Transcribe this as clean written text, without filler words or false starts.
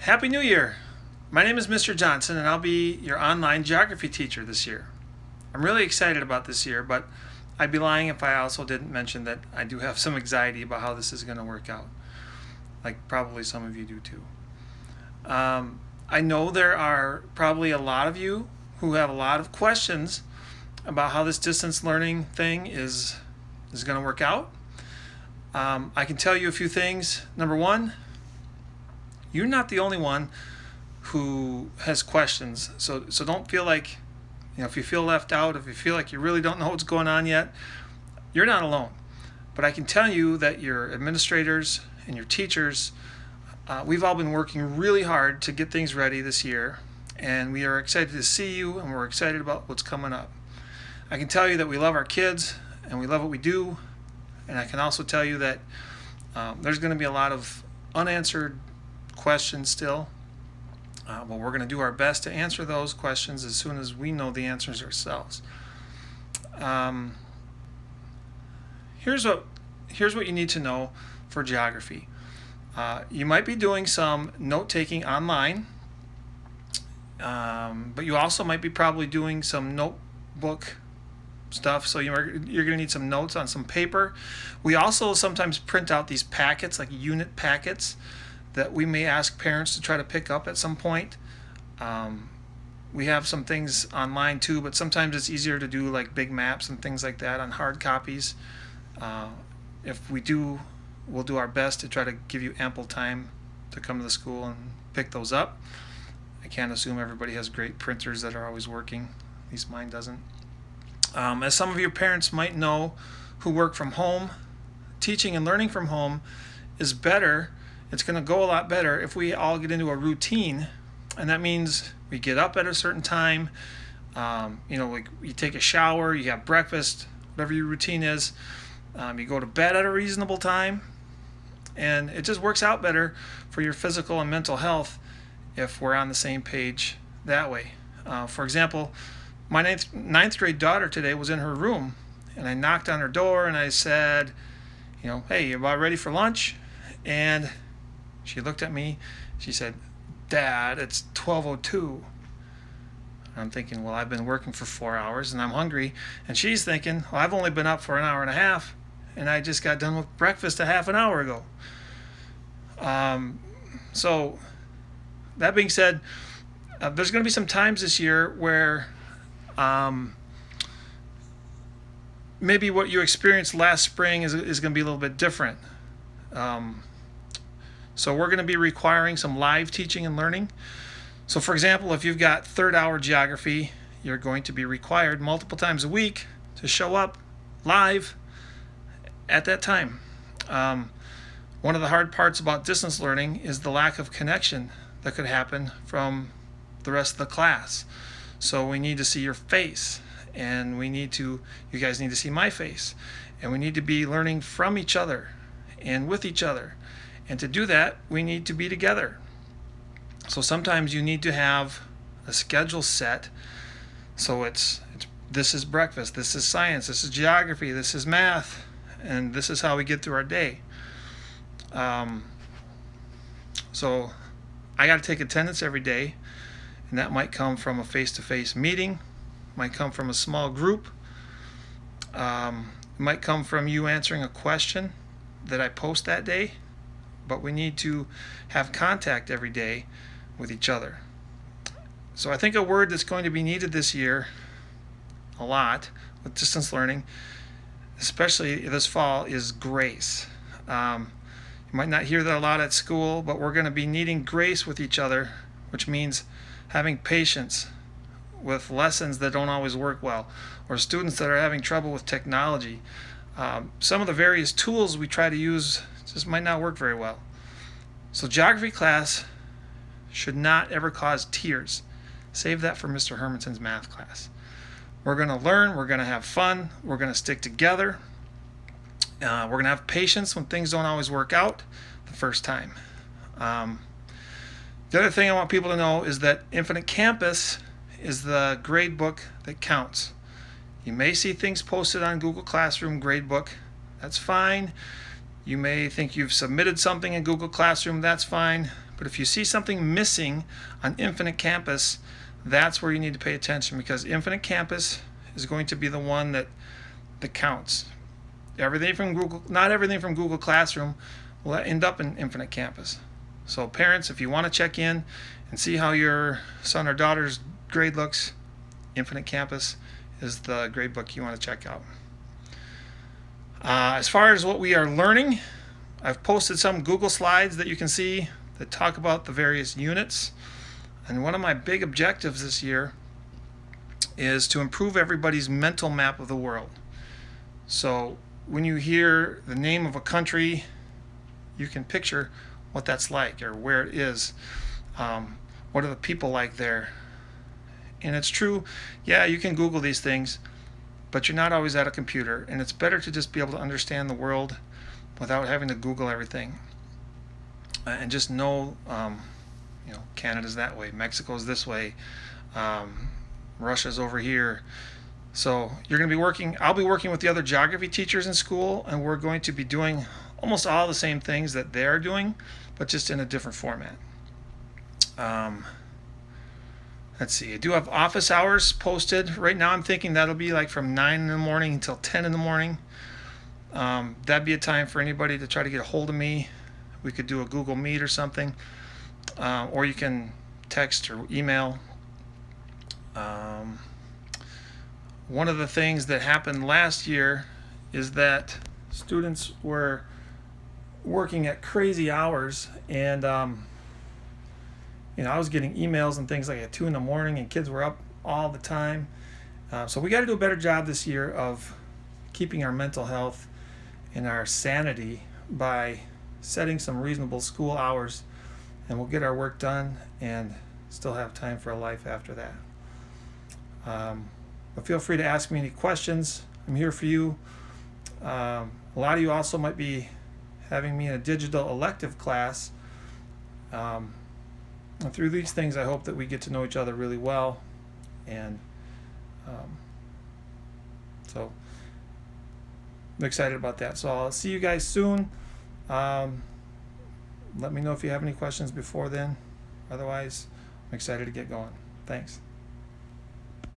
Happy New Year! My name is Mr. Johnson, and I'll be your online geography teacher this year. I'm really excited about this year, but I'd be lying if I also didn't mention that I do have some anxiety about how this is going to work out, like probably some of you do too. I know there are probably a lot of you who have a lot of questions about how this distance learning thing is going to work out. I can tell you a few things. Number one, you're not the only one who has questions. So don't feel like, if you feel left out, if you feel like you really don't know what's going on yet, you're not alone. But I can tell you that your administrators and your teachers, we've all been working really hard to get things ready this year, and we are excited to see you, and we're excited about what's coming up. I can tell you that we love our kids, and we love what we do, and I can also tell you that there's going to be a lot of unanswered questions still. But we're going to do our best to answer those questions as soon as we know the answers ourselves. Here's what you need to know for geography. You might be doing some note-taking online, but you also might be probably doing some notebook stuff, so you're going to need some notes on some paper. We also sometimes print out these packets, like unit packets, that we may ask parents to try to pick up at some point. We have some things online too, but sometimes it's easier to do like big maps and things like that on hard copies. If we do, we'll do our best to try to give you ample time to come to the school and pick those up. I can't assume everybody has great printers that are always working. At least mine doesn't. As some of your parents might know who work from home, teaching and learning from home is better. It's going to go a lot better if we all get into a routine, and that means we get up at a certain time, like you take a shower, you have breakfast, whatever your routine is, you go to bed at a reasonable time, and it just works out better for your physical and mental health if we're on the same page that way. For example, my ninth grade daughter today was in her room, and I knocked on her door and I said, hey, you about ready for lunch? And she looked at me. She said, Dad, it's 12:02. I'm thinking, well, I've been working for 4 hours and I'm hungry. And she's thinking, well, I've only been up for an hour and a half and I just got done with breakfast a half an hour ago. So that being said, there's going to be some times this year where maybe what you experienced last spring is going to be a little bit different. So we're going to be requiring some live teaching and learning. So for example, if you've got third hour geography, you're going to be required multiple times a week to show up live at that time. One of the hard parts about distance learning is the lack of connection that could happen from the rest of the class. So we need to see your face, and you guys need to see my face, and we need to be learning from each other and with each other. And to do that, we need to be together. So sometimes you need to have a schedule set. So it's this is breakfast, this is science, this is geography, this is math, and this is how we get through our day. So I got to take attendance every day, and that might come from a face-to-face meeting, might come from a small group, it might come from you answering a question that I post that day. But we need to have contact every day with each other. So I think a word that's going to be needed this year a lot with distance learning, especially this fall, is grace. You might not hear that a lot at school, but we're going to be needing grace with each other, which means having patience with lessons that don't always work well, or students that are having trouble with technology. Some of the various tools we try to use just might not work very well. So geography class should not ever cause tears. Save that for Mr. Hermanson's math class. We're going to learn, we're going to have fun, we're going to stick together, we're going to have patience when things don't always work out the first time. The other thing I want people to know is that Infinite Campus is the grade book that counts. You may see things posted on Google Classroom gradebook. That's fine. You may think you've submitted something in Google Classroom, that's fine, But if you see something missing on Infinite Campus, that's where you need to pay attention, because Infinite Campus is going to be the one that counts. Everything from Google, not everything from Google Classroom will end up in Infinite Campus. So parents, if you want to check in and see how your son or daughter's grade looks, Infinite Campus is the grade book you want to check out. As far as what we are learning, I've posted some Google slides that you can see that talk about the various units. And one of my big objectives this year is to improve everybody's mental map of the world. So when you hear the name of a country, you can picture what that's like or where it is. What are the people like there? And it's true, yeah, you can Google these things, but you're not always at a computer, and it's better to just be able to understand the world without having to Google everything. And just know, Canada's that way, Mexico's this way, Russia's over here. So you're going to be working, I'll be working with the other geography teachers in school, and we're going to be doing almost all the same things that they're doing, but just in a different format. Let's see, I do have office hours posted. Right now I'm thinking that'll be like from 9 in the morning until 10 in the morning. That'd be a time for anybody to try to get a hold of me. We could do a Google Meet or something. Or you can text or email. One of the things that happened last year is that students were working at crazy hours, and I was getting emails and things like at 2 in the morning, and kids were up all the time. So we got to do a better job this year of keeping our mental health and our sanity by setting some reasonable school hours, and we'll get our work done and still have time for a life after that. But feel free to ask me any questions. I'm here for you. A lot of you also might be having me in a digital elective class. And through these things, I hope that we get to know each other really well. And so I'm excited about that. So I'll see you guys soon. Let me know if you have any questions before then. Otherwise, I'm excited to get going. Thanks.